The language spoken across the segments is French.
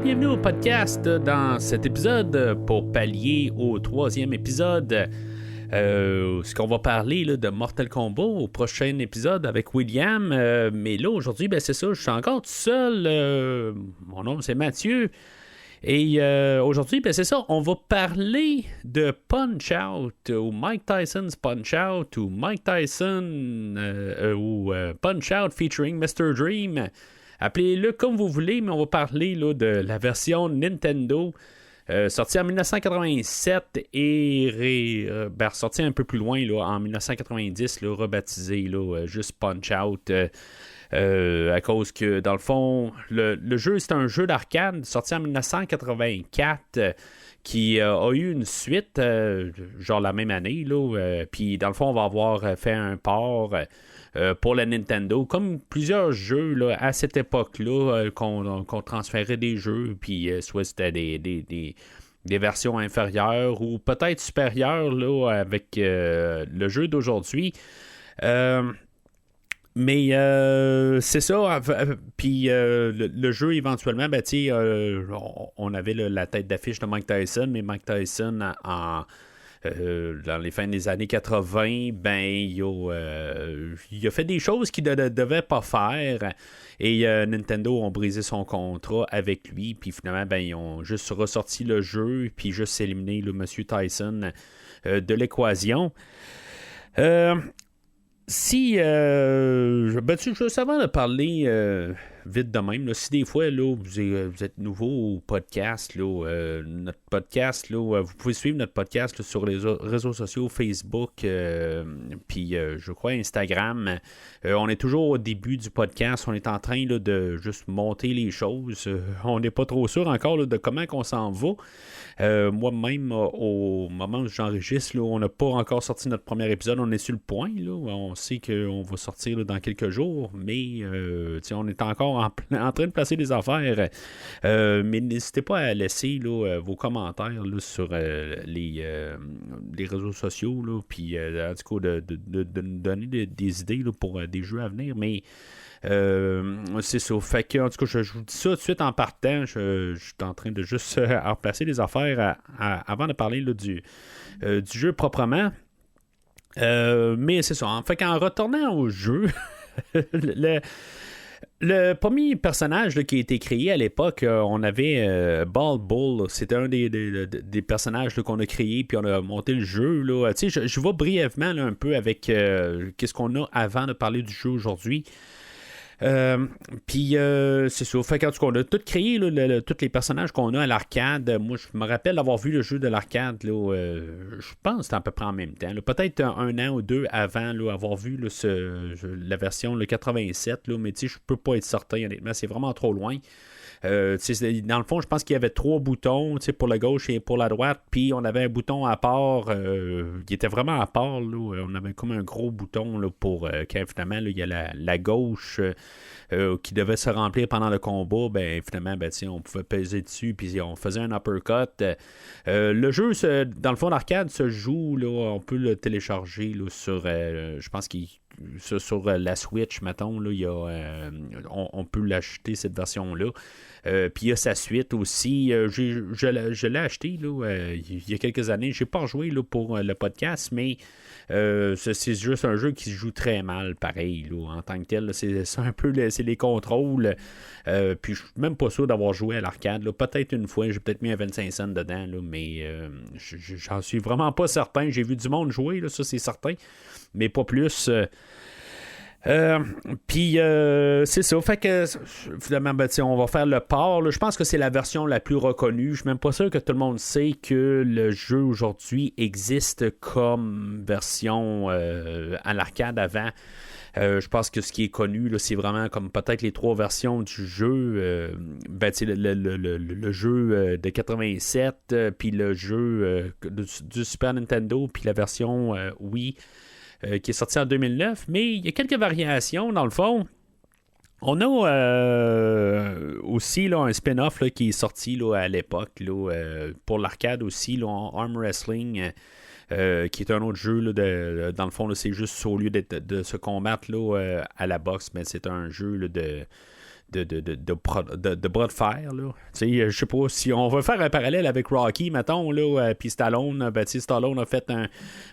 bienvenue au podcast. Dans cet épisode, pour pallier au 3e épisode, ce qu'on va parler là, de Mortal Kombat au prochain épisode avec William. Mais là, aujourd'hui, c'est ça, je suis encore tout seul. Mon nom, c'est Mathieu. Et aujourd'hui, c'est ça, on va parler de Punch-Out, ou Mike Tyson's Punch-Out, ou Mike Tyson, ou Punch-Out featuring Mr. Dream. Appelez-le comme vous voulez, mais on va parler là, de la version Nintendo sortie en 1987 et sortie un peu plus loin là, en 1990, là, rebaptisée là, juste Punch-Out. À cause que, dans le fond, le jeu, c'est un jeu d'arcade sorti en 1984 qui a eu une suite, genre la même année. Puis, dans le fond, on va avoir fait un port pour la Nintendo, comme plusieurs jeux là, à cette époque-là, qu'on transférait des jeux, puis soit c'était des versions inférieures ou peut-être supérieures là, avec le jeu d'aujourd'hui. Mais c'est ça. Puis le jeu, éventuellement, on avait la tête d'affiche de Mike Tyson, mais Mike Tyson, dans les fins des années 80, il a fait des choses qu'il ne devait pas faire. Et Nintendo ont brisé son contrat avec lui. Puis finalement, ils ont juste ressorti le jeu, puis juste éliminé le Monsieur Tyson de l'équation. Juste avant de parler vite de même, là, si des fois là, vous êtes nouveau au podcast, là, notre podcast, là, vous pouvez suivre notre podcast là, sur les réseaux sociaux, Facebook, puis je crois Instagram. On est toujours au début du podcast, on est en train là, de juste monter les choses. On n'est pas trop sûr encore là, de comment qu'on s'en va. Moi-même, au moment où j'enregistre, là, on n'a pas encore sorti notre premier épisode. On est sur le point. Là, on sait qu'on va sortir là, dans quelques jours, mais on est encore en train de placer des affaires. Mais n'hésitez pas à laisser là, vos commentaires là, sur les réseaux sociaux, puis en tout cas de nous donner des idées là, pour des jeux à venir. Mais c'est ça. Fait que, en tout cas, je vous dis ça tout de suite en partant. Je suis en train de juste remplacer les affaires avant de parler là, du jeu proprement. Mais c'est ça. Fait qu'en retournant au jeu, le premier personnage là, qui a été créé à l'époque, on avait Bald Bull. C'était un des personnages là, qu'on a créé, puis on a monté le jeu. Là. Je vais brièvement là, un peu avec qu'est-ce qu'on a avant de parler du jeu aujourd'hui. Puis c'est ça. Fait qu'en tout cas, on a tout créé là, tous les personnages qu'on a à l'arcade. Moi, je me rappelle d'avoir vu le jeu de l'arcade. Je pense que c'était à peu près en même temps. Là. Peut-être un an ou deux avant là, avoir vu là, la version le 87. Là, mais je peux pas être certain, honnêtement. C'est vraiment trop loin. Dans le fond, je pense qu'il y avait 3 boutons pour la gauche et pour la droite, puis on avait un bouton à part qui était vraiment à part. Là, on avait comme un gros bouton là, pour quand finalement là, il y a la gauche qui devait se remplir pendant le combat. Finalement, on pouvait peser dessus, puis on faisait un uppercut. Le jeu, dans le fond, l'arcade se joue, là, on peut le télécharger là, sur, je pense sur la Switch, mettons, là, on peut l'acheter, cette version-là. Puis il y a sa suite aussi. Je l'ai acheté là, il y a quelques années. Je n'ai pas rejoué là, pour le podcast, mais c'est juste un jeu qui se joue très mal, pareil, là, en tant que tel. Là, c'est un peu c'est les contrôles. Puis je suis même pas sûr d'avoir joué à l'arcade. Là. Peut-être une fois, j'ai peut-être mis un 25 cents dedans, là, mais j'en suis vraiment pas certain. J'ai vu du monde jouer, là, ça c'est certain, mais pas plus. Puis c'est ça. Fait que finalement, on va faire le port. Là. Je pense que c'est la version la plus reconnue. Je suis même pas sûr que tout le monde sait que le jeu aujourd'hui existe comme version à l'arcade avant. Je pense que ce qui est connu, là, c'est vraiment comme peut-être les 3 versions du jeu. Le jeu de 87, puis le jeu du Super Nintendo, puis la version Wii. Qui est sorti en 2009, mais il y a quelques variations dans le fond. On a aussi là, un spin-off là, qui est sorti là, à l'époque là, pour l'arcade aussi, là, en Arm Wrestling, qui est un autre jeu. Là, dans le fond, là, c'est juste au lieu de se combattre là, à la boxe, mais c'est un jeu là, de bras de fer. Là. Je sais pas si on va faire un parallèle avec Rocky, mettons, là, puis Stallone. Stallone a fait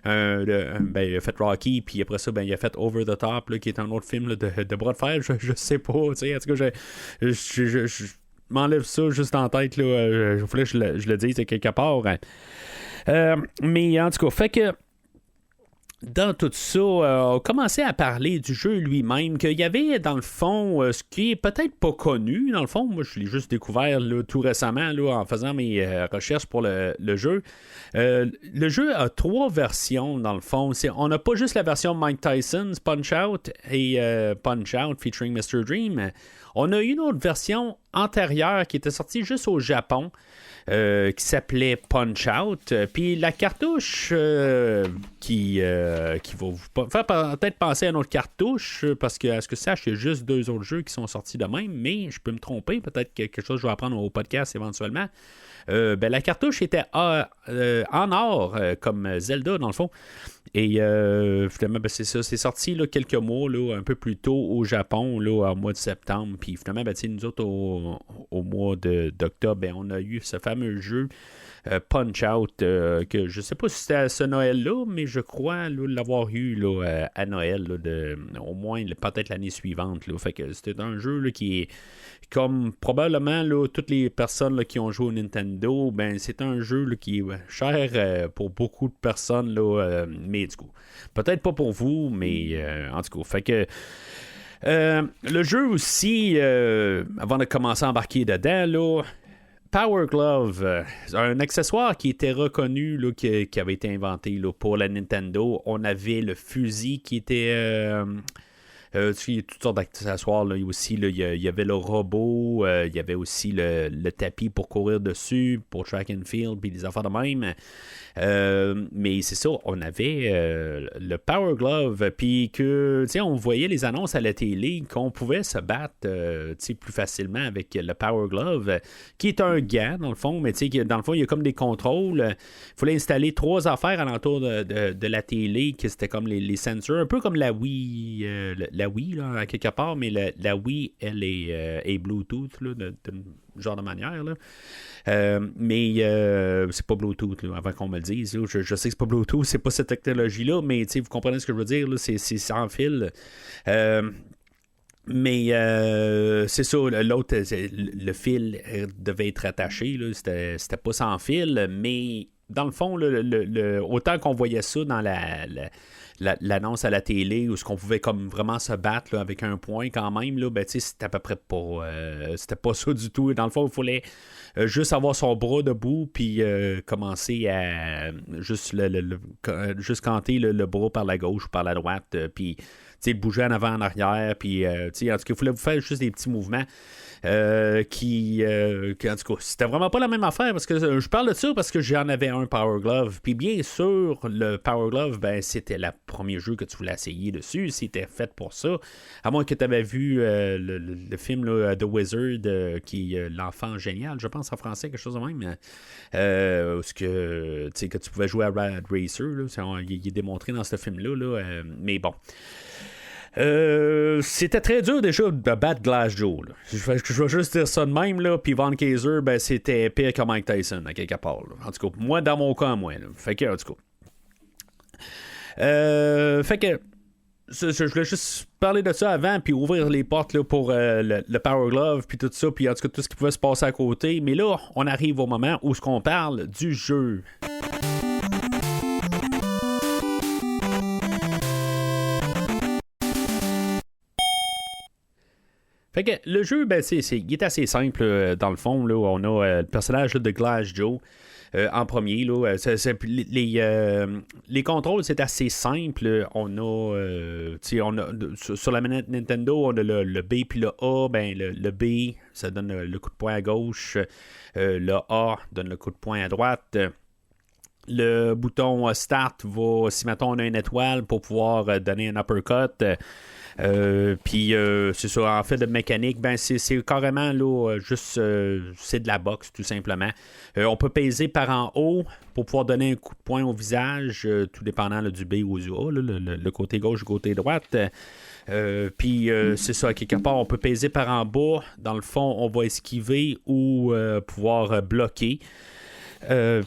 il a fait Rocky, puis après ça, il a fait Over the Top, là, qui est un autre film là, de bras de fer. Je sais pas. En tout cas, je m'enlève ça juste en tête. Là, je voulais que je le dise quelque part. Mais en tout cas, fait que dans tout ça, on commençait à parler du jeu lui-même, qu'il y avait dans le fond ce qui est peut-être pas connu, dans le fond. Moi, je l'ai juste découvert là, tout récemment là, en faisant mes recherches pour le jeu. Le jeu a 3 versions, dans le fond. On n'a pas juste la version Mike Tyson's Punch-Out et Punch-Out featuring Mr. Dream. On a une autre version antérieure qui était sortie juste au Japon. Qui s'appelait Punch-Out. Puis la cartouche qui va vous faire peut-être penser à une autre cartouche, parce que, à ce que je sache, il y a juste 2 autres jeux qui sont sortis de même, mais je peux me tromper, peut-être quelque chose que je vais apprendre au podcast éventuellement. La cartouche était en or, comme Zelda, dans le fond. Et finalement, c'est ça. C'est sorti là, quelques mois, là, un peu plus tôt au Japon, là, au mois de septembre. Puis finalement, nous autres, au mois d'octobre, on a eu ce fameux jeu Punch-Out, que je sais pas si c'était à ce Noël-là, mais je crois là, l'avoir eu là, à Noël, là, au moins peut-être l'année suivante. Là. Fait que c'était un jeu là, qui est comme probablement là, toutes les personnes là, qui ont joué au Nintendo, c'est un jeu là, qui est cher pour beaucoup de personnes, là, mais du coup, peut-être pas pour vous, mais en tout cas, fait que le jeu aussi, avant de commencer à embarquer dedans, là, Power Glove, un accessoire qui était reconnu, là, qui avait été inventé là, pour la Nintendo. On avait le fusil qui était... il y a toutes sortes d'accessoires là, aussi. Là, il y avait le robot, il y avait aussi le tapis pour courir dessus, pour track and field, puis des affaires de même. Mais c'est ça, on avait le Power Glove, puis que, on voyait les annonces à la télé qu'on pouvait se battre plus facilement avec le Power Glove, qui est un gant, dans le fond, mais dans le fond, il y a comme des contrôles. Il fallait installer 3 affaires alentour de la télé, qui c'était comme les sensors, un peu comme la Wii, la Wii, là, à quelque part, mais la Wii, elle est Bluetooth, là, de genre de manière, là. Mais c'est pas Bluetooth, là, avant qu'on me le dise. Là. Je sais que c'est pas Bluetooth, c'est pas cette technologie-là, mais vous comprenez ce que je veux dire, là, c'est sans fil. Mais c'est ça, l'autre, le fil devait être attaché, là, c'était pas sans fil, mais dans le fond, autant qu'on voyait ça dans l'annonce à la télé, où ce qu'on pouvait comme vraiment se battre là, avec un point quand même, là, c'était à peu près pas c'était pas ça du tout. Dans le fond, il fallait juste avoir son bras debout, puis commencer à juste canter le bras par la gauche ou par la droite, puis bouger en avant, en arrière, puis en tout cas, il fallait vous faire juste des petits mouvements qui en tout cas, c'était vraiment pas la même affaire, parce que je parle de ça parce que j'en avais un Power Glove, puis bien sûr, le Power Glove, c'était le premier jeu que tu voulais essayer dessus, c'était fait pour ça, à moins que tu avais vu le film là, The Wizard, qui est l'enfant génial, je pense en français, quelque chose de même, que tu pouvais jouer à Rad Racer, là, il est démontré dans ce film-là, là, mais bon. C'était très dur déjà de battre Glass Joe. Là. Je vais juste dire ça de même, là. Puis Von Kaiser, c'était pire que Mike Tyson, à quelque part. Là. En tout cas, moi, dans mon cas, moi. Là. Fait que, en tout cas. Fait que. Je voulais juste parler de ça avant, puis ouvrir les portes là, pour le Power Glove, puis tout ça, puis en tout cas, tout ce qui pouvait se passer à côté. Mais là, on arrive au moment où on parle du jeu. Fait que le jeu, il est assez simple dans le fond. Là, on a le personnage là, de Glass Joe en premier. Là, les contrôles, c'est assez simple. On a sur la manette Nintendo, on a le B puis le A. Le B, ça donne le coup de poing à gauche. Le A donne le coup de poing à droite. Le bouton Start va, si mettons on a une étoile, pour pouvoir donner un uppercut. Puis c'est ça, en fait de mécanique, ben c'est carrément là, juste c'est de la boxe tout simplement. On peut peser par en haut pour pouvoir donner un coup de poing au visage, tout dépendant là, du B ou du A, là, le côté gauche, le côté droite. Puis c'est ça, quelque part on peut peser par en bas. Dans le fond, on va esquiver ou pouvoir bloquer.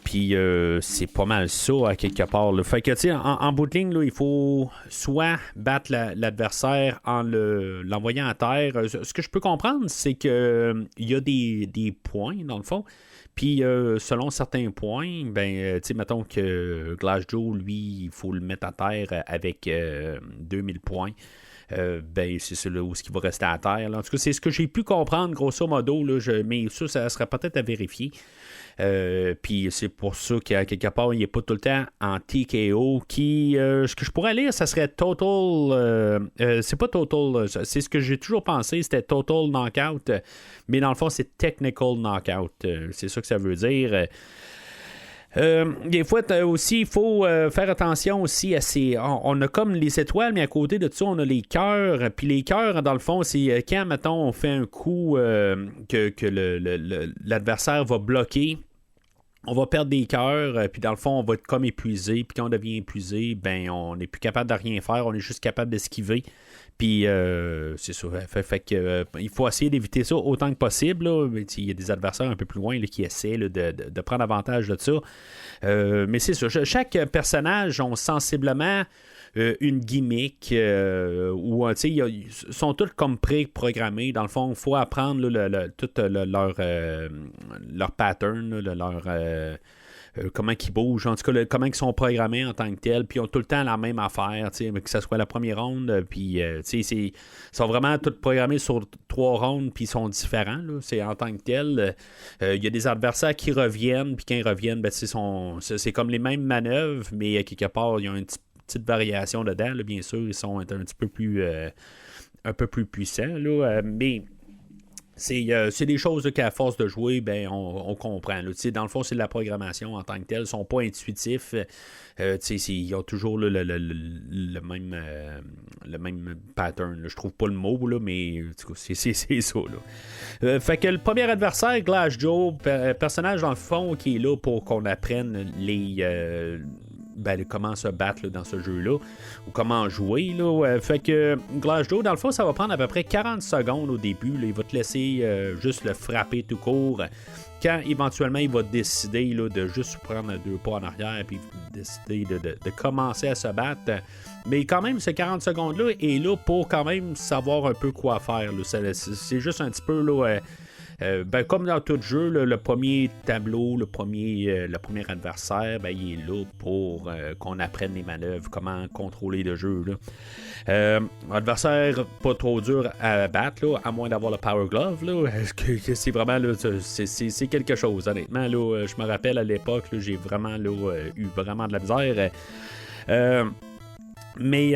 Puis c'est pas mal ça à quelque part. Là. Fait que tu sais, en bout de ligne, là, il faut soit battre l'adversaire en l'envoyant à terre. Ce que je peux comprendre, c'est que il y a des points dans le fond. Puis selon certains points, ben tu sais, mettons que Glass Joe, lui, il faut le mettre à terre avec 2000 points. Ben c'est là où ce qui va rester à terre. Là. En tout cas, c'est ce que j'ai pu comprendre grosso modo. Là, mais ça serait peut-être à vérifier. Puis c'est pour ça qu'à quelque part, il n'est pas tout le temps en TKO. Ce que je pourrais lire, ça serait Total. C'est pas Total. C'est ce que j'ai toujours pensé, c'était Total Knockout. Mais dans le fond, c'est Technical Knockout. C'est ça que ça veut dire. Des fois aussi, il faut faire attention aussi à ces. On a comme les étoiles, mais à côté de ça, on a les cœurs. Puis les cœurs, dans le fond, c'est quand, mettons, on fait un coup que l'adversaire va bloquer. On va perdre des cœurs, puis dans le fond, on va être comme épuisé. Puis quand on devient épuisé, ben on n'est plus capable de rien faire, on est juste capable d'esquiver. Puis c'est ça. Fait que il faut essayer d'éviter ça autant que possible. Là. Il y a des adversaires un peu plus loin là, qui essaient là, de prendre avantage de ça. Mais c'est ça. Chaque personnage ont sensiblement une gimmick où ils sont tous comme pré-programmés. Dans le fond, il faut apprendre là, tout leur pattern, là, leur comment ils bougent, en tout cas comment ils sont programmés en tant que tels, puis ils ont tout le temps la même affaire, que ce soit la première ronde, puis ils sont vraiment tous programmés sur 3 rondes, puis ils sont différents, là, c'est en tant que tel. Il y a des adversaires qui reviennent, puis quand ils reviennent, ben, c'est comme les mêmes manœuvres, mais quelque part, il y a une petite variation dedans, là, bien sûr, ils sont un petit peu plus un peu plus puissants, là, mais c'est des choses qu'à force de jouer, ben on comprend. Là. Dans le fond, c'est de la programmation en tant que telle. Ils ne sont pas intuitifs. Ils ont toujours le même pattern. Là. Je trouve pas le mot, là, mais c'est ça. Là. Fait que le premier adversaire, Glass Joe, personnage dans le fond qui est là pour qu'on apprenne comment se battre là, dans ce jeu-là, ou comment jouer. Là. Fait que Glass Joe, dans le fond, ça va prendre à peu près 40 secondes au début. Là. Il va te laisser juste le frapper tout court. Quand éventuellement il va décider là, de juste prendre 2 pas en arrière puis décider de commencer à se battre. Mais quand même, ce 40 secondes-là est là pour quand même savoir un peu quoi faire. Là. C'est juste un petit peu là. Comme dans tout jeu, là, le premier tableau, le premier adversaire, ben, il est là pour qu'on apprenne les manœuvres, comment contrôler le jeu. Là. Adversaire pas trop dur à battre, là, à moins d'avoir le Power Glove. Là, c'est vraiment là, c'est quelque chose, honnêtement. Là, je me rappelle à l'époque, là, j'ai vraiment là, eu vraiment de la misère. Mais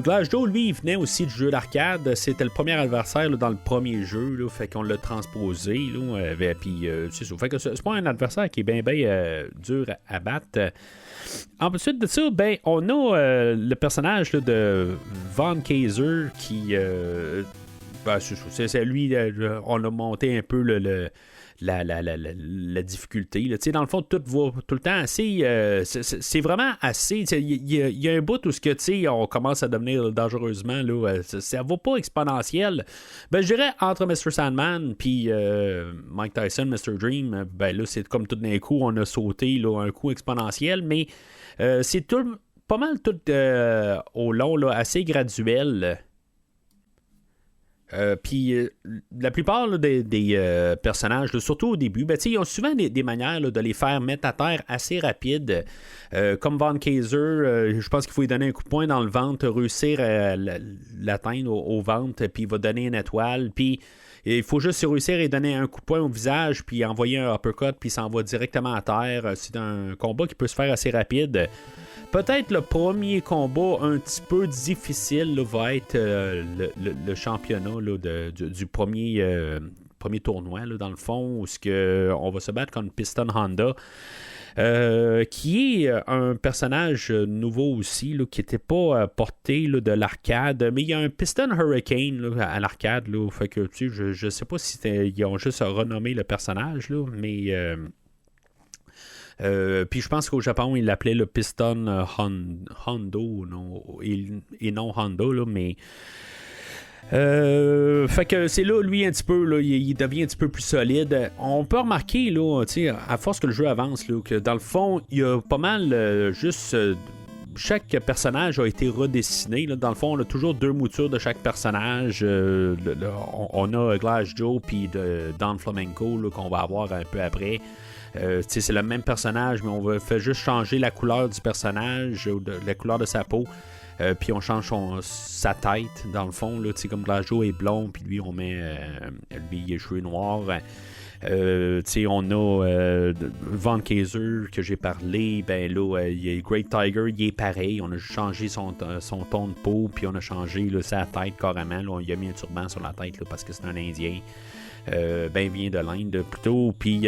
Glass Joe, lui, il venait aussi du jeu d'arcade. C'était le premier adversaire là, dans le premier jeu. Là, fait qu'on l'a transposé. Puis c'est ça. Fait que c'est pas un adversaire qui est bien dur à battre. Ensuite de ça, ben, on a le personnage là, de Von Kaiser qui... c'est lui, on a monté un peu la difficulté. Là. Dans le fond, tout va tout le temps assez... c'est vraiment assez... Il y a un bout où on commence à devenir dangereusement... Là, ça va pas exponentiel. Ben, je dirais entre Mr. Sandman puis Mike Tyson, Mr. Dream, ben là, c'est comme tout d'un coup, on a sauté là, un coup exponentiel, mais c'est tout, pas mal tout au long, là, assez graduel. Puis la plupart là, des personnages, là, surtout au début, ben, ils ont souvent des manières là, de les faire mettre à terre assez rapides. Comme Von Kaiser, je pense qu'il faut lui donner un coup de poing dans le ventre, réussir à l'atteindre au ventre, puis il va donner une étoile. Puis il faut juste réussir à donner un coup de poing au visage, puis envoyer un uppercut, puis il s'en va directement à terre. C'est un combat qui peut se faire assez rapide. Peut-être le premier combat un petit peu difficile là, va être le championnat là, du premier tournoi, là, dans le fond, où on va se battre contre Piston Honda. qui est un personnage nouveau aussi, là, qui n'était pas porté là, de l'arcade, mais il y a un Piston Hurricane là, à l'arcade, là, fait que tu sais, je sais pas si ils ont juste renommé le personnage, là, mais puis je pense qu'au Japon, ils l'appelaient le Piston Hondo, non, et non Honda, là, mais fait que c'est là, lui, un petit peu, là, il devient un petit peu plus solide. On peut remarquer, là, à force que le jeu avance, là, que dans le fond, il y a pas mal juste. Chaque personnage a été redessiné. Là. Dans le fond, on a toujours 2 moutures de chaque personnage. On a Glass Joe puis Don Flamenco là, qu'on va avoir un peu après. C'est le même personnage, mais on fait juste changer la couleur du personnage, la couleur de sa peau. Puis on change sa tête, dans le fond. Là, comme Glass Joe est blond, puis lui, on met lui, les cheveux noirs. On a Von Kaiser que j'ai parlé, ben là, il y a Great Tiger, il est pareil, on a changé son ton de peau, puis on a changé là, sa tête carrément, là, il a mis un turban sur la tête là, parce que c'est un Indien, ben vient de l'Inde plutôt, puis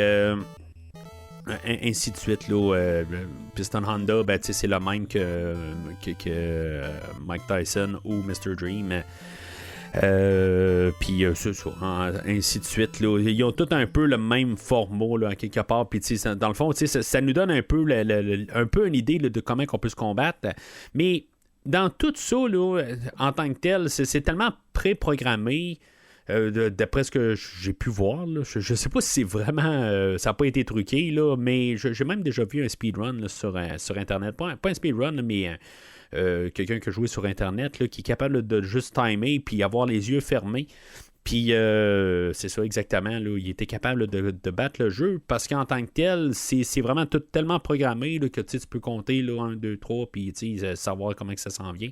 ainsi de suite là, Piston Honda, ben, c'est le même que Mike Tyson ou Mr. Dream. Puis c'est ça, ainsi de suite là. Ils ont tous un peu le même format là, en quelque part, puis dans le fond ça nous donne un peu un peu une idée là, de comment on peut se combattre, mais dans tout ça là, en tant que tel, c'est tellement préprogrammé. D'après ce que j'ai pu voir, là, je sais pas si c'est vraiment ça n'a pas été truqué, là, mais j'ai même déjà vu un speedrun là, sur Internet, pas un speedrun, mais quelqu'un qui a joué sur Internet, là, qui est capable de juste timer puis avoir les yeux fermés. Puis c'est ça exactement, là, il était capable de battre le jeu parce qu'en tant que tel, c'est vraiment tout tellement programmé là, que tu peux compter là, 1, 2, 3 puis savoir comment que ça s'en vient.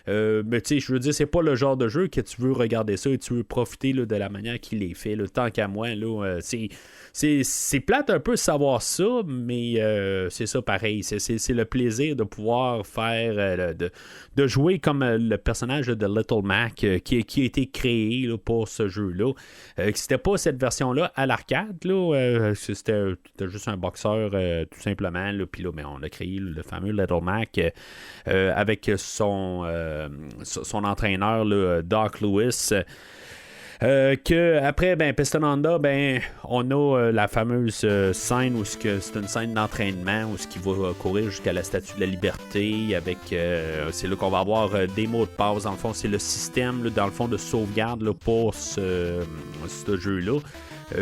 Mais tu sais, je veux dire, c'est pas le genre de jeu que tu veux regarder ça et tu veux profiter là, de la manière qu'il est fait. Là, tant qu'à moi, là, c'est plate un peu de savoir ça, mais c'est ça pareil. C'est le plaisir de pouvoir faire, de jouer comme le personnage de Little Mac qui a été créé là, pour ce jeu-là. C'était pas cette version-là à l'arcade, là, c'était juste un boxeur tout simplement. Puis là, on a créé le fameux Little Mac avec son entraîneur, là, Doc Lewis. Que après, Piston Honda, on a la fameuse scène où c'est une scène d'entraînement où il va courir jusqu'à la Statue de la Liberté avec c'est là qu'on va avoir des mots de passe. Dans le fond, c'est le système là, dans le fond de sauvegarde là, pour ce jeu-là.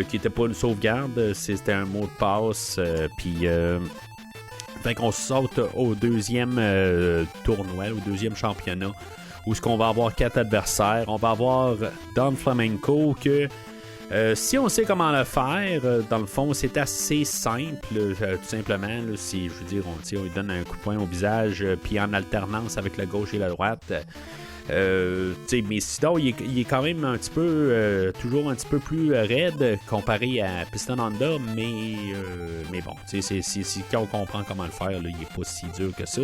Qui n'était pas une sauvegarde, c'était un mot de passe. Puis fait qu'on saute au deuxième tournoi, au deuxième championnat, où est-ce qu'on va avoir 4 adversaires. On va avoir Don Flamenco que si on sait comment le faire, dans le fond, c'est assez simple, tout simplement. Là, je veux dire, on lui donne un coup de poing au visage, puis en alternance avec la gauche et la droite. Mais sinon, il est quand même un petit peu toujours un petit peu plus raide comparé à Piston Honda, mais bon, quand on comprend comment le faire, là, il n'est pas si dur que ça.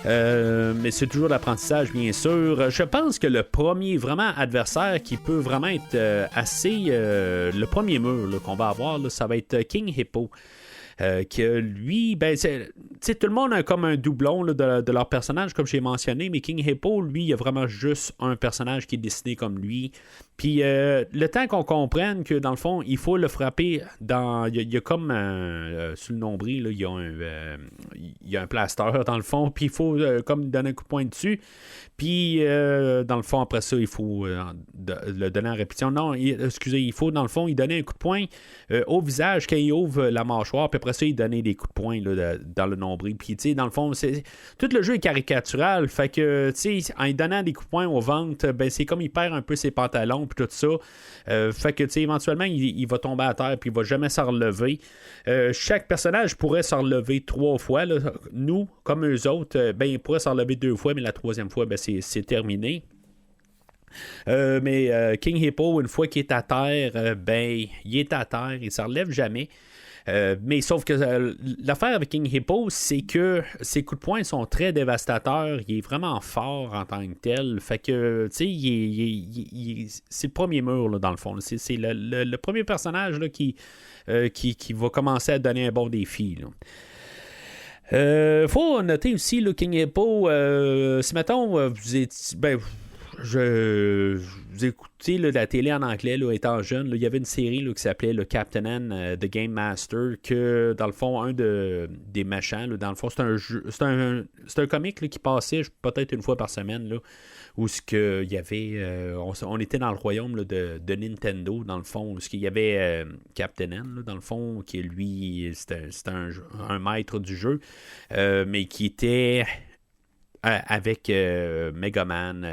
Mais c'est toujours l'apprentissage, bien sûr. Je pense que le premier vraiment adversaire qui peut vraiment être assez le premier mur là, qu'on va avoir, là, ça va être King Hippo. Que lui, tout le monde a comme un doublon là, de leur personnage, comme j'ai mentionné, mais King Hippo, lui, il y a vraiment juste un personnage qui est dessiné comme lui. Puis le temps qu'on comprenne que dans le fond, il faut le frapper dans. Il y a comme sur le nombril, là, il y a un plaster dans le fond, puis il faut comme donner un coup de poing dessus. Puis dans le fond, après ça, il faut le donner en répétition. Non, il faut dans le fond, il donner un coup de poing au visage quand il ouvre la mâchoire, puis après ça, il donnait des coups de poing là, dans le nombril. Puis dans le fond, tout le jeu est caricatural. Fait que en lui donnant des coups de poing au ventre, c'est comme il perd un peu ses pantalons puis tout ça. Fait que éventuellement, il va tomber à terre puis il va jamais s'en relever. Chaque personnage pourrait s'en relever 3 fois. Là. Nous, comme eux autres, il pourrait s'en relever 2 fois, mais la 3e fois, c'est terminé. Mais King Hippo, une fois qu'il est à terre, il est à terre, il ne s'en relève jamais. Mais sauf que l'affaire avec King Hippo, c'est que ses coups de poing sont très dévastateurs. Il est vraiment fort en tant que tel. Fait que, tu sais, c'est le premier mur, là, dans le fond. C'est le premier personnage là, qui va commencer à donner un bon défi. Faut noter aussi, le King Hippo, si mettons, vous êtes. Ben, vous écoutez là, la télé en anglais, là, étant jeune, il y avait une série là, qui s'appelait le Captain N, The Game Master, que dans le fond, des méchants, là, dans le fond, c'est un comique là, qui passait peut-être une fois par semaine, là, où ce que il y avait, on était dans le royaume là, de Nintendo, dans le fond, où ce qu'il y avait Captain N, là, dans le fond, qui lui, c'était un maître du jeu, mais qui était avec Megaman,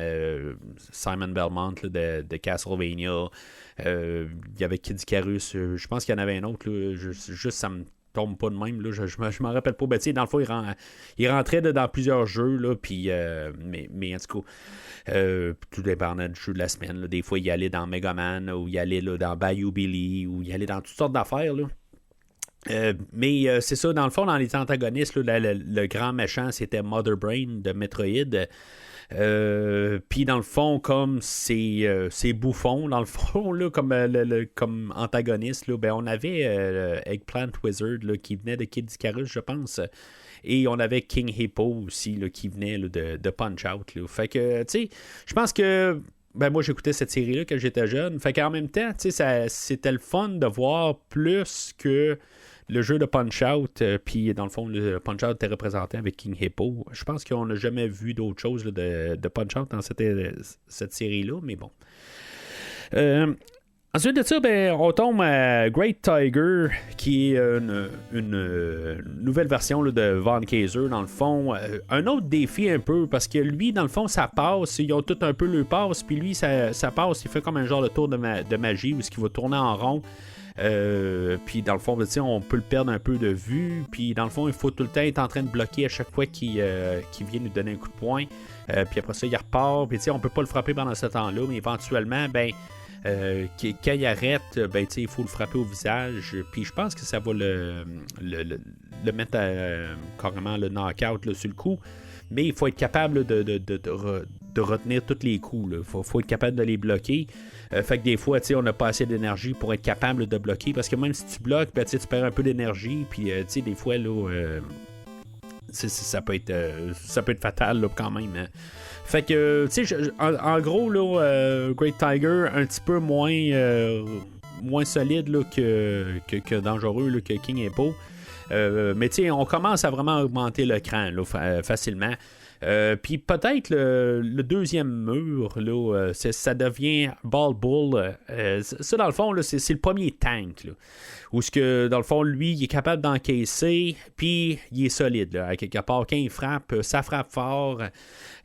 Simon Belmont là, de Castlevania, il y avait Kid Icarus, je pense qu'il y en avait un autre, là, juste ça me tombe pas de même, là, je m'en rappelle pas, ben, dans le fond il rentrait dans plusieurs jeux, là, puis mais en tout cas, tout dépendant du jeu de la semaine, là, des fois il allait dans Megaman, ou il allait là, dans Bayou Billy, ou il allait dans toutes sortes d'affaires, là. Mais c'est ça, dans le fond, dans les antagonistes, là, le grand méchant, c'était Mother Brain de Metroid. Puis dans le fond, comme c'est bouffon, dans le fond, là, comme antagoniste, là, ben, on avait Eggplant Wizard là, qui venait de Kid Icarus, je pense. Et on avait King Hippo aussi là, qui venait là, de Punch-Out. Là. Fait que, tu sais, je pense que. Ben moi, j'écoutais cette série-là quand j'étais jeune. Fait qu'en même temps, tu sais, c'était le fun de voir plus que le jeu de Punch-Out. Puis, dans le fond, le Punch-Out était représenté avec King Hippo. Je pense qu'on n'a jamais vu d'autre chose là, de Punch-Out dans cette série-là, mais bon. Ensuite de ça, ben, on tombe à Great Tiger, qui est une nouvelle version là, de Von Kaiser, dans le fond. Un autre défi un peu, parce que lui, dans le fond, ça passe. Ils ont tout un peu le passe, puis lui, ça passe. Il fait comme un genre de tour de magie où il va tourner en rond. Puis dans le fond, on peut le perdre un peu de vue. Puis dans le fond, il faut tout le temps être en train de bloquer à chaque fois qu'il vient nous donner un coup de poing. Puis après ça, il repart. Puis on peut pas le frapper pendant ce temps-là, mais éventuellement, ben. Quand il arrête, ben, il faut le frapper au visage. Puis je pense que ça va le mettre carrément le knock-out là, sur le coup. Mais il faut être capable de retenir tous les coups. Il faut être capable de les bloquer. Fait que des fois, on n'a pas assez d'énergie pour être capable de bloquer. Parce que même si tu bloques, ben, tu perds un peu d'énergie. Puis des fois, là, ça peut être fatal là, quand même. Hein. Fait que, tu sais, en gros, là, Great Tiger, un petit peu moins solide là, que dangereux là, que King Hippo. Mais tu sais, on commence à vraiment augmenter le cran là, facilement. Puis peut-être le deuxième mur, là, ça devient Ball Bull. Ça, dans le fond, là, c'est le premier tank. Là, où ce que, dans le fond, lui, il est capable d'encaisser, puis il est solide. Là, à quelque part, quand il frappe, ça frappe fort.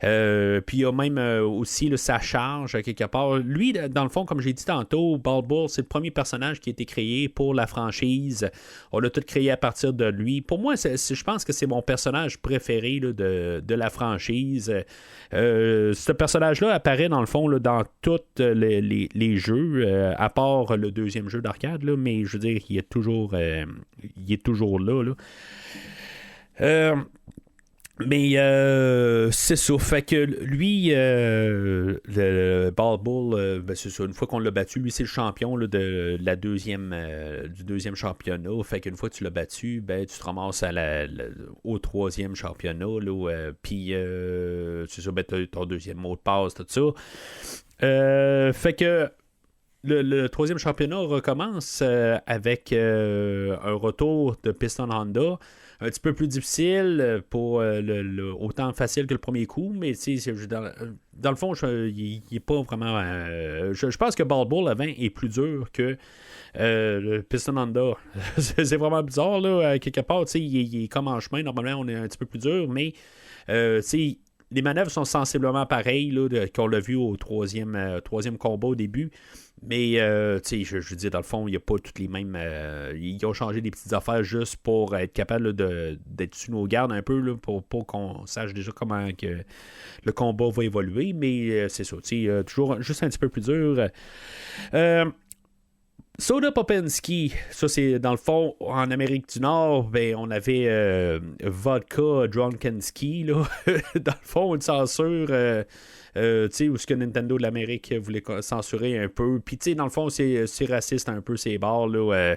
Puis il y a même aussi là, sa charge, à quelque part. Lui, dans le fond, comme j'ai dit tantôt, Ball Bull, c'est le premier personnage qui a été créé pour la franchise. On l'a tout créé à partir de lui. Pour moi, je pense que c'est mon personnage préféré là, de la franchise. Ce personnage-là apparaît dans le fond là, dans tous les jeux, à part le deuxième jeu d'arcade, là, mais je veux dire, il est toujours là. Mais c'est ça. Fait que lui, le Ball Bull, ben c'est ça. Une fois qu'on l'a battu, lui, c'est le champion là, de la du deuxième championnat. Fait qu'une fois que tu l'as battu, ben tu te ramasses au troisième championnat. Puis c'est ça, ben t'as ton deuxième mot de passe, tout ça. Fait que le troisième championnat recommence avec un retour de Piston Honda. Un petit peu plus difficile, pour autant facile que le premier coup, mais dans le fond, il n'est pas vraiment. Je pense que Ball Bull avant est plus dur que le Piston Honda. C'est vraiment bizarre, là, quelque part. Il est comme en chemin. Normalement, on est un petit peu plus dur, mais les manœuvres sont sensiblement pareilles là, qu'on l'a vu au troisième combat au début. Mais, je veux dire, dans le fond, il n'y a pas toutes les mêmes. Ils ont changé des petites affaires juste pour être capable là, d'être sous nos gardes un peu, là, pour qu'on sache déjà comment que le combat va évoluer. Mais c'est ça, toujours juste un petit peu plus dur. Soda Popinski, ça c'est dans le fond, en Amérique du Nord, ben, on avait Vodka Drunkenski, là. Dans le fond, une censure, tu sais, où ce que Nintendo de l'Amérique voulait censurer un peu. Puis, tu sais, dans le fond, c'est raciste un peu, ces bars, là.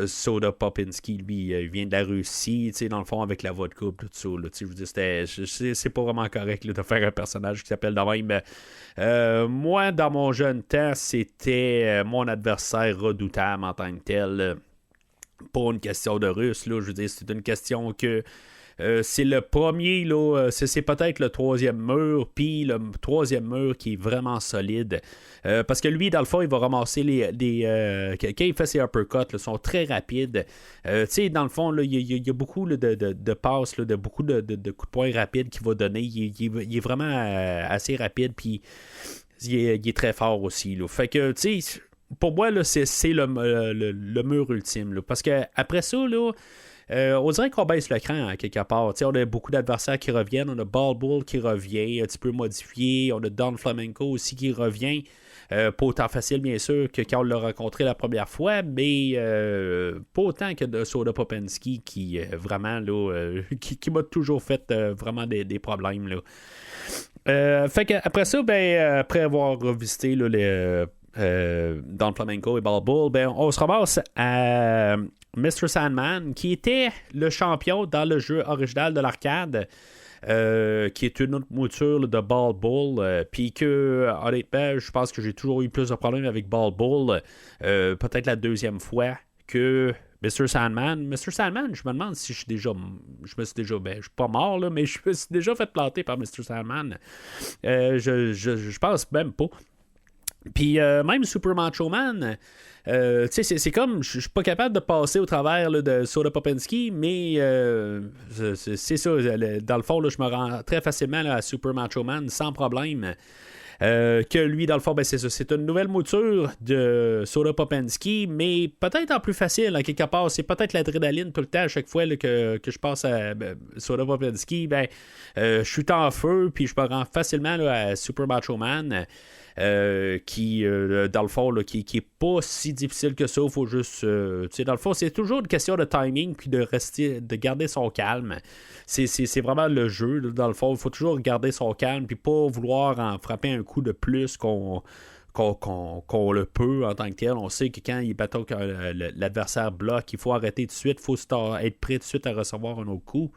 Soda Popinski, lui, il vient de la Russie, tu sais, dans le fond, avec la vodka, tout ça, là, tu sais, je veux dire, c'est pas vraiment correct, là, de faire un personnage qui s'appelle de même. Moi, dans mon jeune temps, c'était mon adversaire redoutable en tant que tel. Pour une question de russe, là, je veux dire, c'est une question que c'est le premier, là, c'est peut-être le troisième mur, puis le troisième mur qui est vraiment solide. Parce que lui, dans le fond, il va ramasser quand il fait ses uppercuts, là, sont très rapides. Tu sais, dans le fond, il y a beaucoup là, de passes, là, beaucoup de coups de poing rapides qu'il va donner. Il est vraiment assez rapide, puis il est très fort aussi. Là. Fait que, tu sais, pour moi, là, c'est le mur ultime. Là, parce que après ça, là, on dirait qu'on baisse le cran à quelque part. T'sais, on a beaucoup d'adversaires qui reviennent. On a Ball Bull qui revient, un petit peu modifié. On a Don Flamenco aussi qui revient. Pas autant facile, bien sûr, que quand on l'a rencontré la première fois, mais pas autant que de Soda Popinski qui vraiment là, qui m'a toujours fait vraiment des problèmes. Là. Fait que après ça, ben, après avoir revisité là, Don Flamenco et Ball Bull, ben, on se ramasse à Mr. Sandman, qui était le champion dans le jeu original de l'arcade, qui est une autre mouture là, de Ball Bull, puis que, honnêtement, je pense que j'ai toujours eu plus de problèmes avec Ball Bull, peut-être la deuxième fois que Mr. Sandman. Mr. Sandman, je me demande si je me suis déjà, ben, je suis pas mort, là, mais je me suis déjà fait planter par Mr. Sandman. Je pense même pas. Puis même Super Macho Man, tu sais, c'est comme, je suis pas capable de passer au travers là, de Soda Popinski, mais c'est ça, dans le fond, là, je me rends très facilement là, à Super Macho Man sans problème. Que lui, dans le fond, ben, c'est ça. C'est une nouvelle mouture de Soda Popinski, mais peut-être en plus facile, en quelque part. C'est peut-être l'adrénaline tout le temps, à chaque fois là, que je passe à Soda Popinski. Ben, je suis en feu, puis je me rends facilement là, à Super Macho Man. Qui, dans le fond, là, qui est pas si difficile que ça. Il faut juste. Tu sais, dans le fond, c'est toujours une question de timing puis de garder son calme. C'est vraiment le jeu. Là, dans le fond, il faut toujours garder son calme puis pas vouloir en frapper un coup de plus qu'on le peut en tant que tel. On sait que quand il bateau que l'adversaire bloque, il faut arrêter tout de suite. Il faut être prêt tout de suite à recevoir un autre coup.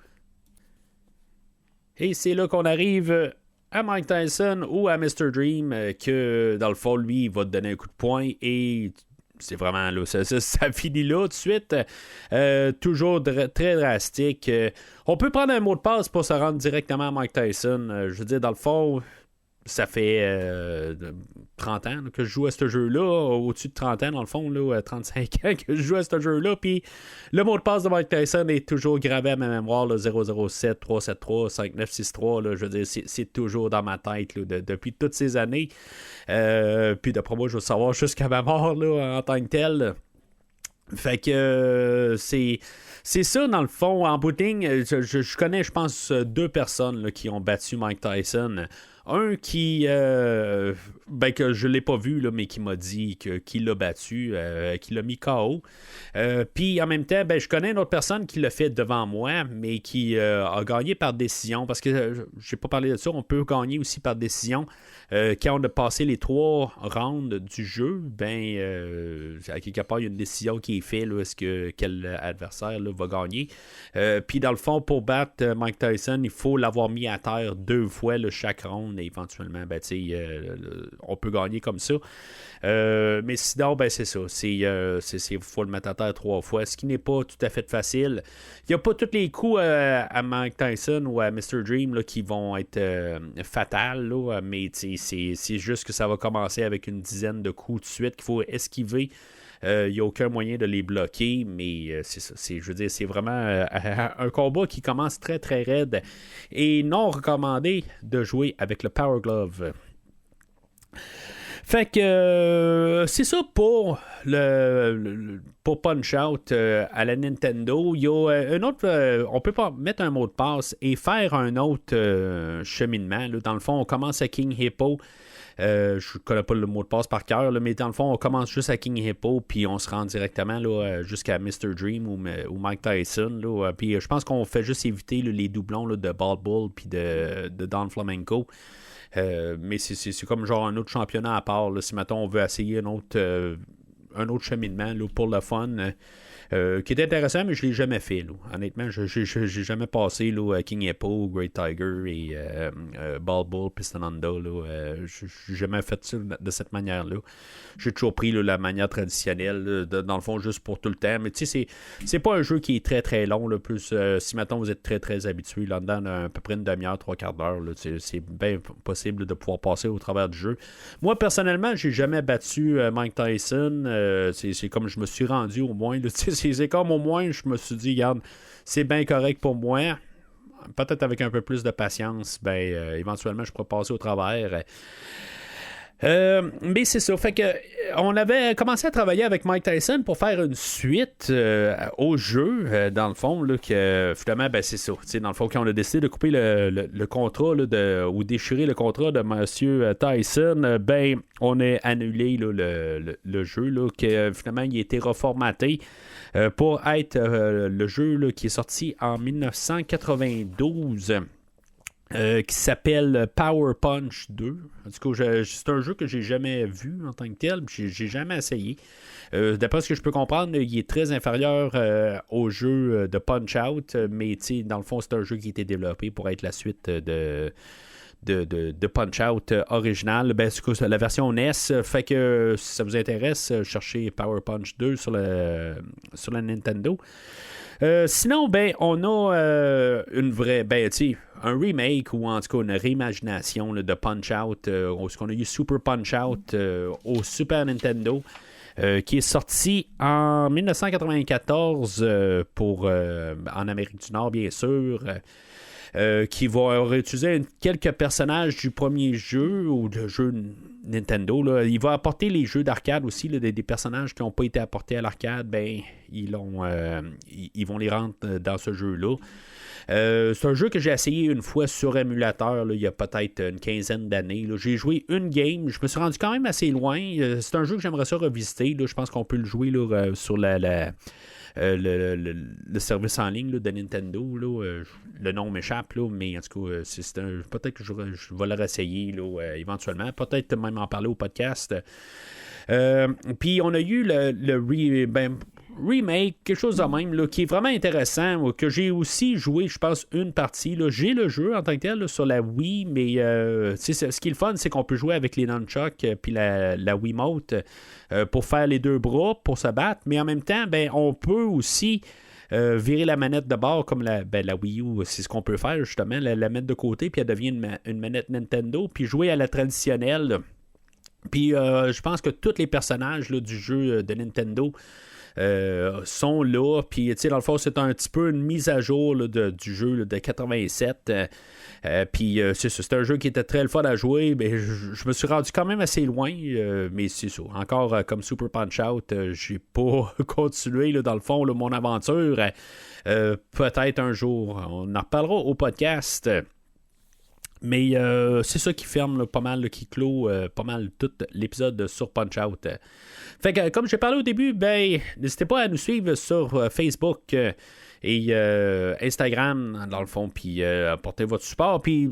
Et c'est là qu'on arrive à Mike Tyson ou à Mr. Dream, que dans le fond, lui, il va te donner un coup de poing et c'est vraiment là, ça finit là tout de suite. Toujours très drastique. On peut prendre un mot de passe pour se rendre directement à Mike Tyson. Je veux dire, dans le fond, ça fait 30 ans là, que je joue à ce jeu-là, au-dessus de 30 ans dans le fond, là, 35 ans que je joue à ce jeu-là, puis le mot de passe de Mike Tyson est toujours gravé à ma mémoire, là, 007 373 5963, là, je veux dire, c'est toujours dans ma tête là, depuis toutes ces années, puis d'après moi, je veux savoir jusqu'à ma mort là, en tant que tel. Fait que c'est ça dans le fond. En bout de ligne, je connais, je pense, deux personnes là, qui ont battu Mike Tyson. Un qui que je l'ai pas vu là, mais qui m'a dit qu'il l'a battu, qu'il l'a mis KO. Puis en même temps, ben, je connais une autre personne qui l'a fait devant moi, mais qui a gagné par décision. Parce que j'ai pas parlé de ça, on peut gagner aussi par décision. Quand on a passé les 3 rounds du jeu, ben à quelque part, il y a une décision qui est faite, là, est-ce que quel adversaire là, va gagner. Puis dans le fond, pour battre Mike Tyson, il faut l'avoir mis à terre 2 fois là, chaque round, et éventuellement, ben, on peut gagner comme ça. Mais sinon, ben, c'est ça. Il faut le mettre à terre 3 fois, ce qui n'est pas tout à fait facile. Il n'y a pas tous les coups à Mike Tyson ou à Mr. Dream là, qui vont être fatals, là, mais c'est juste que ça va commencer avec une dizaine de coups tout de suite qu'il faut esquiver. Il n'y a aucun moyen de les bloquer, mais c'est ça. Je veux dire, c'est vraiment un combat qui commence très très raide et non recommandé de jouer avec le Power Glove. Fait que c'est ça pour pour Punch-Out à la Nintendo. Il y a un autre... on peut pas mettre un mot de passe et faire un autre cheminement. Là. Dans le fond, on commence à King Hippo. Je connais pas le mot de passe par cœur, là, mais dans le fond, on commence juste à King Hippo, puis on se rend directement là, jusqu'à Mr. Dream ou Mike Tyson. Là, puis je pense qu'on fait juste éviter là, les doublons là, de Bald Bull puis de Don Flamenco. Mais c'est comme genre un autre championnat à part. Là, si maintenant on veut essayer un autre cheminement là, pour le fun. Qui est intéressant, mais je ne l'ai jamais fait. Là. Honnêtement, je n'ai jamais passé là, à King Hippo, Great Tiger et Bald Bull, Piston Honda. Je n'ai jamais fait ça de cette manière-là. J'ai toujours pris là, la manière traditionnelle, là, dans le fond, juste pour tout le temps. Mais tu sais, c'est pas un jeu qui est très très long. Là, plus si maintenant vous êtes très très habitué, là dedans, à peu près une demi-heure, 3/4 d'heure, là, c'est bien possible de pouvoir passer au travers du jeu. Moi, personnellement, j'ai jamais battu Mike Tyson. C'est comme je me suis rendu au moins. Là, c'est comme au moins, je me suis dit, regarde, c'est bien correct pour moi. Peut-être avec un peu plus de patience, éventuellement, je pourrais passer au travers. Mais c'est ça. Fait que on avait commencé à travailler avec Mike Tyson pour faire une suite au jeu, dans le fond, là, que finalement, c'est ça. T'sais, dans le fond, quand on a décidé de couper le contrat là, ou déchirer le contrat de M. Tyson, on a annulé là, le jeu, là, que finalement, il a été reformaté pour être le jeu là, qui est sorti en 1992. Qui s'appelle Power Punch 2. En tout cas, c'est un jeu que j'ai jamais vu en tant que tel, j'ai jamais essayé. D'après ce que je peux comprendre, il est très inférieur au jeu de Punch-Out, mais dans le fond, c'est un jeu qui a été développé pour être la suite de Punch-Out original. C'est la version NES. Fait que si ça vous intéresse, cherchez Power Punch 2 sur la Nintendo. Sinon, on a une vraie, un remake ou en tout cas une réimagination là, de Punch-Out. Ce qu'on a eu Super Punch-Out au Super Nintendo, qui est sorti en 1994 en Amérique du Nord, bien sûr. Qui va réutiliser quelques personnages du premier jeu ou de jeu Nintendo. Là. Il va apporter les jeux d'arcade aussi, là, des personnages qui n'ont pas été apportés à l'arcade, ils vont les rendre dans ce jeu-là. C'est un jeu que j'ai essayé une fois sur émulateur, là, il y a peut-être une quinzaine d'années. Là. J'ai joué une game, je me suis rendu quand même assez loin. C'est un jeu que j'aimerais ça revisiter. Là. Je pense qu'on peut le jouer là, sur le service en ligne là, de Nintendo. Là, le nom m'échappe, là, mais en tout cas, peut-être que je vais le réessayer là, éventuellement. Peut-être même en parler au podcast. Puis on a eu le remake, quelque chose de même, là, qui est vraiment intéressant, que j'ai aussi joué, je pense, une partie. Là. J'ai le jeu en tant que tel là, sur la Wii, mais ce qui est le fun, c'est qu'on peut jouer avec les nunchucks puis la Wiimote pour faire les deux bras, pour se battre, mais en même temps, on peut aussi virer la manette de bord comme la Wii U, c'est ce qu'on peut faire justement, la mettre de côté, puis elle devient une manette Nintendo, puis jouer à la traditionnelle. Là. Puis je pense que tous les personnages là, du jeu de Nintendo sont là, puis dans le fond c'est un petit peu une mise à jour là, du jeu là, de 87. Puis c'est un jeu qui était très le fun à jouer, mais je me suis rendu quand même assez loin, mais c'est ça. Encore comme Super Punch-Out, j'ai pas continué là, dans le fond là, mon aventure. Peut-être un jour, on en reparlera au podcast. Mais c'est ça qui ferme là, pas mal, là, qui clôt pas mal tout l'épisode sur Punch-Out. Fait que, comme j'ai parlé au début, n'hésitez pas à nous suivre sur Facebook et Instagram, dans le fond, puis apporter votre support. Puis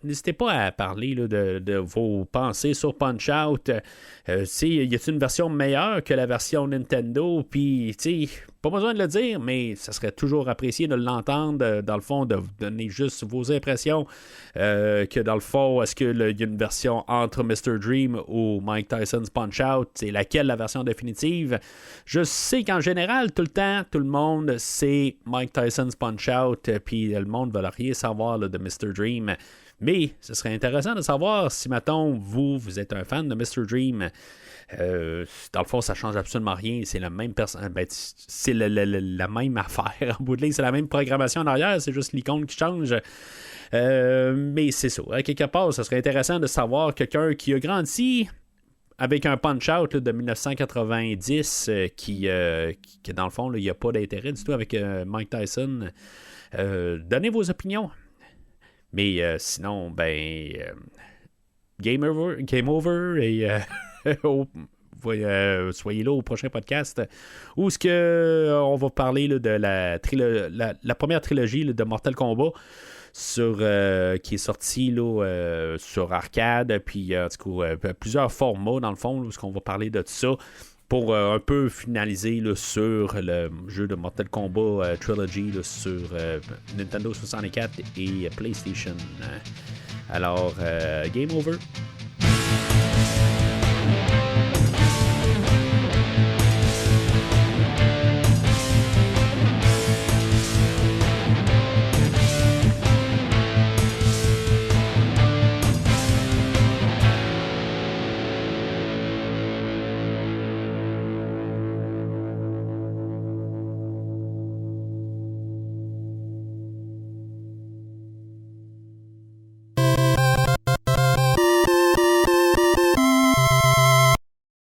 n'hésitez pas à parler là, de vos pensées sur Punch-Out. Y a-t-il une version meilleure que la version Nintendo? Puis, pas besoin de le dire, mais ça serait toujours apprécié de l'entendre, dans le fond, de vous donner juste vos impressions, que dans le fond, est-ce qu'il y a une version entre Mr. Dream ou Mike Tyson's Punch-Out? C'est laquelle la version définitive? Je sais qu'en général, tout le temps, tout le monde, c'est Mike Tyson's Punch-Out, puis le monde ne veut rien savoir là, de Mr. Dream. Mais ce serait intéressant de savoir si, mettons, vous êtes un fan de Mr. Dream. Dans le fond, ça change absolument rien. C'est la même personne. C'est la même affaire. En bout de ligne, c'est la même programmation en arrière. C'est juste l'icône qui change. Mais c'est ça. À quelque part, ça serait intéressant de savoir quelqu'un qui a grandi avec un Punch-Out là, de 1990 qui dans le fond, il n'y a pas d'intérêt du tout avec Mike Tyson. Donnez vos opinions. Mais sinon, Game over et soyez là au prochain podcast où est-ce que on va parler là, de la première trilogie là, de Mortal Kombat qui est sortie là, sur arcade, puis en tout cas, plusieurs formats dans le fond, où on va parler de tout ça pour un peu finaliser là, sur le jeu de Mortal Kombat Trilogy là, sur Nintendo 64 et PlayStation. Alors, game over.